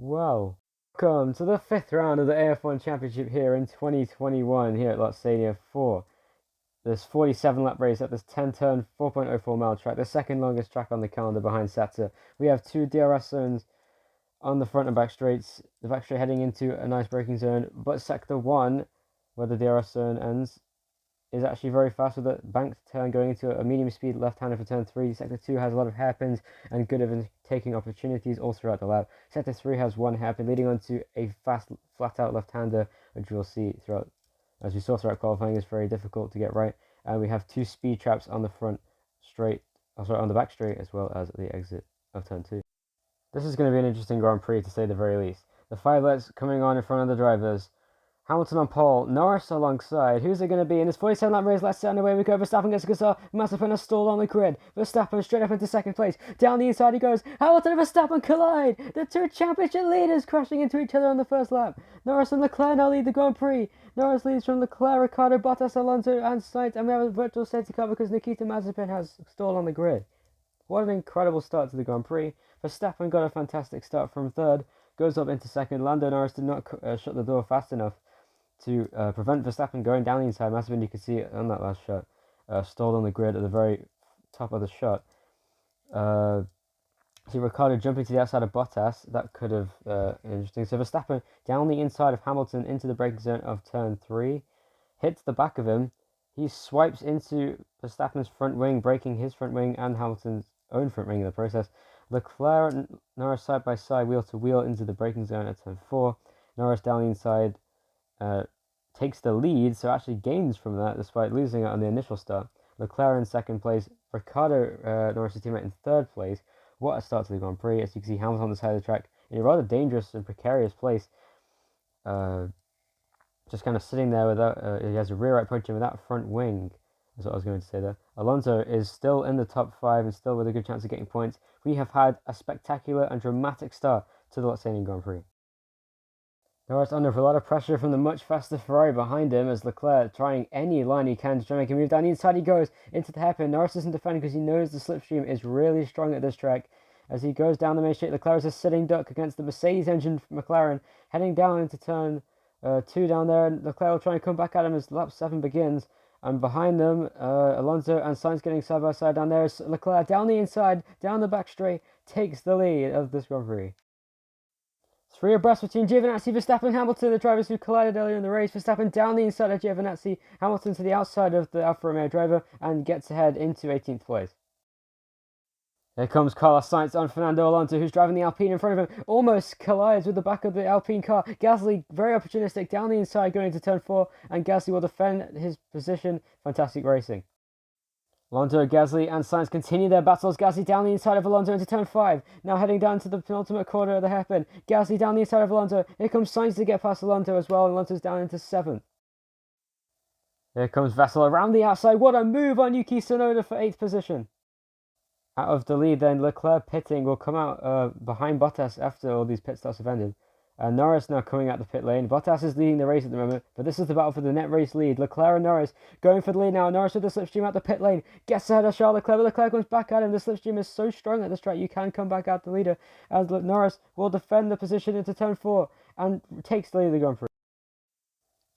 Welcome to the 5th round of the AF1 Championship here in 2021 here at Lotsania 4. This 47 lap race at this 10 turn 4.04 mile track, the second longest track on the calendar behind SATA. We have two DRS zones on the front and back straights, the back straight heading into a nice braking zone, but sector 1, where the DRS zone ends, is actually very fast with a banked turn going into a medium speed left-hander for turn 3. Sector 2 has a lot of hairpins and good overtaking opportunities all throughout the lap. Sector 3 has one hairpin leading on to a fast flat-out left-hander, which we'll see throughout, as we saw throughout qualifying, is very difficult to get right. And we have two speed traps on the front straight, on the back straight, as well as the exit of turn 2. This is going to be an interesting Grand Prix to say the very least. The 5 lets coming on in front of the drivers. Hamilton on pole, Norris alongside. Who's it going to be in this 47 lap race? Let's see, underway we go. Verstappen gets a good start. Mazepin has stalled on the grid. Verstappen straight up into second place. Down the inside he goes. Hamilton and Verstappen collide. The two championship leaders crashing into each other on the first lap. Norris and Leclerc now lead the Grand Prix. Norris leads from Leclerc, Ricciardo, Bottas, Alonso and Sainz. And we have a virtual safety car because Nikita Mazepin has stalled on the grid. What an incredible start to the Grand Prix. Verstappen got a fantastic start from third. Goes up into second. Lando Norris did not shut the door fast enough to prevent Verstappen going down the inside. Mazepin, you could see it on that last shot, stalled on the grid at the very top of the shot. See Ricciardo jumping to the outside of Bottas. That could have interesting. So Verstappen down the inside of Hamilton into the braking zone of turn 3, hits the back of him. He swipes into Verstappen's front wing, breaking his front wing and Hamilton's own front wing in the process. Leclerc and Norris side by side, wheel to wheel into the braking zone at turn 4. Norris down the inside. Takes the lead, so actually gains from that despite losing it on the initial start. Leclerc in second place, Ricciardo, Norris' teammate, in third place. What a start to the Grand Prix. As you can see, Hamilton on the side of the track in a rather dangerous and precarious place. Just kind of sitting there without, he has a rear right puncher without front wing, is what I was going to say there. Alonso is still in the top 5 and still with a good chance of getting points. We have had a spectacular and dramatic start to the Lotsanian Grand Prix. Norris under a lot of pressure from the much faster Ferrari behind him as Leclerc trying any line he can to try and make a move down the inside. He goes into the hairpin. Norris isn't defending because he knows the slipstream is really strong at this track. As he goes down the main straight, Leclerc is a sitting duck against the Mercedes engine McLaren, heading down into turn 2 down there, and Leclerc will try and come back at him as lap 7 begins. And behind them, Alonso and Sainz getting side by side down there. As Leclerc down the inside, down the back straight, takes the lead of this Grand Prix. 3 abreast between Giovinazzi, Verstappen and Hamilton, the drivers who collided earlier in the race. Verstappen down the inside of Giovinazzi, Hamilton to the outside of the Alfa Romeo driver and gets ahead into 18th place. Here comes Carlos Sainz on Fernando Alonso, who's driving the Alpine in front of him, almost collides with the back of the Alpine car. Gasly, very opportunistic, down the inside going into turn 4, and Gasly will defend his position. Fantastic racing. Alonso, Gasly and Sainz continue their battles. Gasly down the inside of Alonso into turn 5. Now heading down to the penultimate corner of the hairpin. Gasly down the inside of Alonso. Here comes Sainz to get past Alonso as well. And Alonso's down into 7th. Here comes Vettel around the outside. What a move on Yuki Tsunoda for 8th position. Out of the lead then, Leclerc pitting will come out behind Bottas after all these pit stops have ended. Norris now coming out the pit lane. Bottas is leading the race at the moment, but this is the battle for the net race lead. Leclerc and Norris going for the lead now. Norris with the slipstream out the pit lane. Gets ahead of Charles Leclerc, but Leclerc comes back at him. The slipstream is so strong at this track, you can come back out the leader. As Norris will defend the position into turn 4 and takes the lead of the Grand Prix.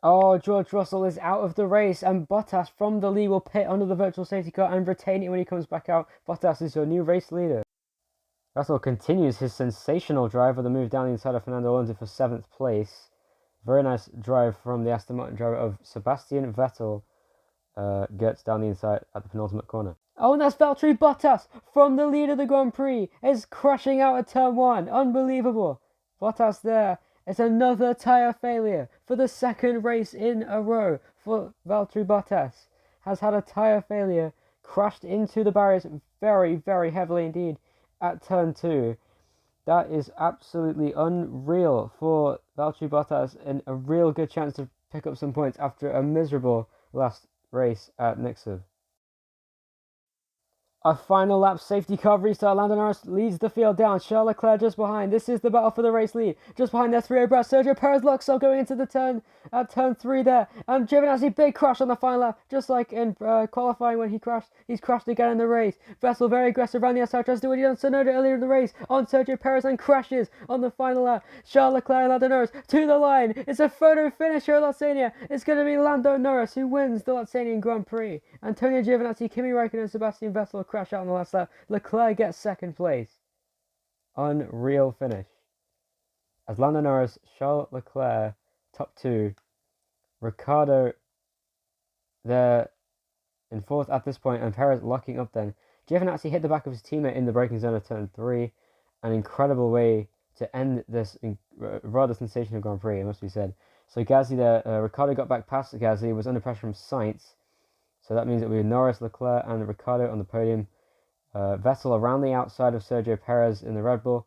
Oh, George Russell is out of the race, and Bottas from the lead will pit under the virtual safety car and retain it when he comes back out. Bottas is your new race leader. Russell continues his sensational drive with a move down the inside of Fernando Alonso for 7th place. Very nice drive from the Aston Martin driver of Sebastian Vettel. Gets down the inside at the penultimate corner. Oh, and that's Valtteri Bottas from the lead of the Grand Prix. Is crashing out at turn 1. Unbelievable. Bottas there. It's another tyre failure for the 2nd race in a row for Valtteri Bottas. Has had a tyre failure. Crashed into the barriers very, very heavily indeed at turn 2. That is absolutely unreal for Valtteri Bottas and a real good chance to pick up some points after a miserable last race at Nixon. A final lap safety car restart. Lando Norris leads the field down. Charles Leclerc just behind. This is the battle for the race lead. Just behind their three abreast. Sergio Perez looks up going into the turn at turn 3 there. And Giovinazzi, big crash on the final lap. Just like in qualifying when he crashed. He's crashed again in the race. Vettel very aggressive around the outside. Tries to do what he did on Tsunoda earlier in the race. On Sergio Perez and crashes on the final lap. Charles Leclerc and Lando Norris to the line. It's a photo finish here at Lotsania. It's going to be Lando Norris who wins the Lotsanian Grand Prix. Antonio Giovinazzi, Kimi Räikkönen and Sebastian Vettel crash out on the last lap. Leclerc gets second place. Unreal finish. As Lando Norris, Charles Leclerc, top 2. Ricciardo there in 4th at this point, and Perez locking up then. Giovinazzi hit the back of his teammate in the braking zone of turn 3. An incredible way to end this rather sensational Grand Prix, it must be said. So Gasly there, Ricciardo got back past Gasly, was under pressure from Sainz. So that means it will be Norris, Leclerc, and Ricciardo on the podium. Vettel around the outside of Sergio Perez in the Red Bull.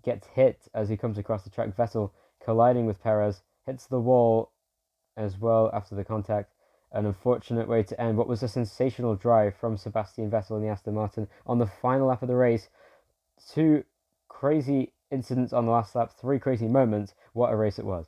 Gets hit as he comes across the track. Vettel colliding with Perez. Hits the wall as well after the contact. An unfortunate way to end what was a sensational drive from Sebastian Vettel in the Aston Martin on the final lap of the race. 2 crazy incidents on the last lap. 3 crazy moments. What a race it was.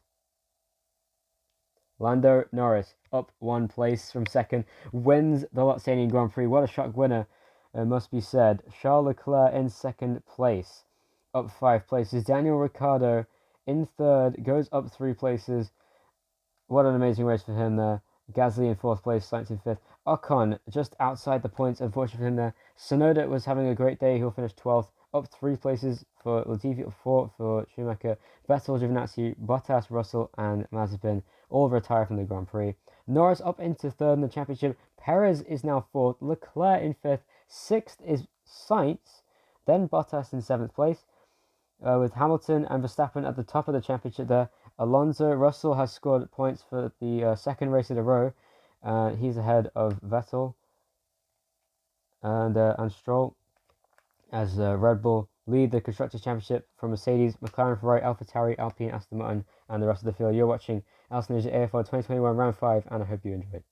Lando Norris up 1 place from second, wins the Lotsanian Grand Prix. What a shock winner, must be said. Charles Leclerc in second place, up 5 places. Daniel Ricciardo in third, goes up 3 places. What an amazing race for him there. Gasly in 4th place, Sainz in 5th. Ocon just outside the points, unfortunately for him there. Tsunoda was having a great day. He'll finish 12th, up 3 places for Latifi, up 4 for Schumacher. Vettel, Giovinazzi, Bottas, Russell, and Mazepin all retire from the Grand Prix. Norris up into 3rd in the championship. Perez is now 4th. Leclerc in 5th. 6th is Sainz. Then Bottas in 7th place. With Hamilton and Verstappen at the top of the championship there. Alonso, Russell has scored points for the 2nd race in a row. He's ahead of Vettel and Stroll as Red Bull lead the Constructors' Championship from Mercedes, McLaren, Ferrari, AlphaTauri, Alpine, Aston Martin, and the rest of the field. You're watching Alison AF1 2021 Round 5, and I hope you enjoyed.